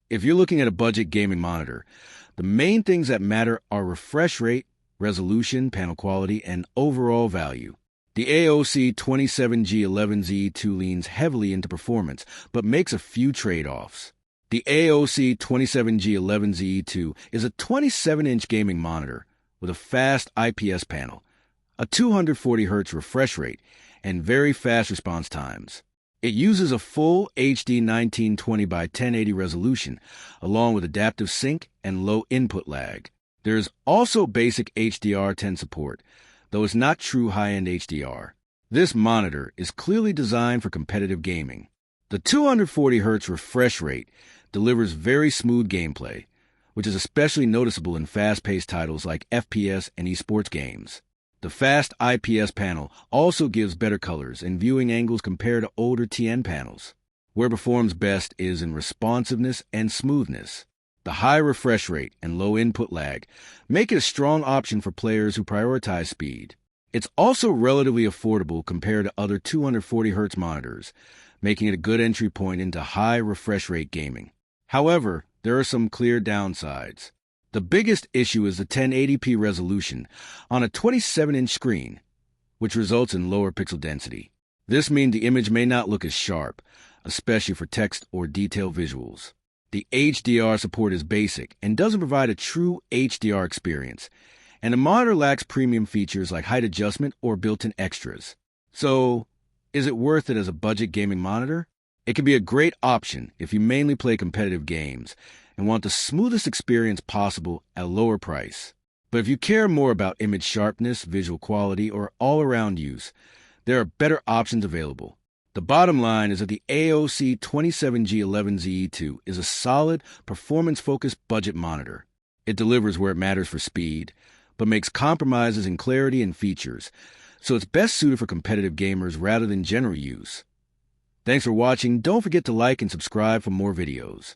If you're looking at a budget gaming monitor, the main things that matter are refresh rate, resolution, panel quality, and overall value. The AOC 27G11ZE2 leans heavily into performance, but makes a few trade-offs. The AOC 27G11ZE2 is a 27-inch gaming monitor with a fast IPS panel, a 240Hz refresh rate, and very fast response times. It uses a full HD 1920 by 1080 resolution, along with adaptive sync and low input lag. There's also basic HDR10 support, though it's not true high-end HDR. This monitor is clearly designed for competitive gaming. The 240Hz refresh rate delivers very smooth gameplay, which is especially noticeable in fast-paced titles like FPS and esports games. The fast IPS panel also gives better colors and viewing angles compared to older TN panels. Where it performs best is in responsiveness and smoothness. The high refresh rate and low input lag make it a strong option for players who prioritize speed. It's also relatively affordable compared to other 240Hz monitors, making it a good entry point into high refresh rate gaming. However, there are some clear downsides. The biggest issue is the 1080p resolution on a 27-inch screen, which results in lower pixel density. This means the image may not look as sharp, especially for text or detailed visuals. The HDR support is basic and doesn't provide a true HDR experience, and the monitor lacks premium features like height adjustment or built-in extras. So, is it worth it as a budget gaming monitor? It can be a great option if you mainly play competitive games and want the smoothest experience possible at a lower price. But if you care more about image sharpness, visual quality, or all-around use, there are better options available. The bottom line is that the AOC 27G11ZE2 is a solid, performance-focused budget monitor. It delivers where it matters for speed, but makes compromises in clarity and features, so it's best suited for competitive gamers rather than general use. Thanks for watching. Don't forget to like and subscribe for more videos.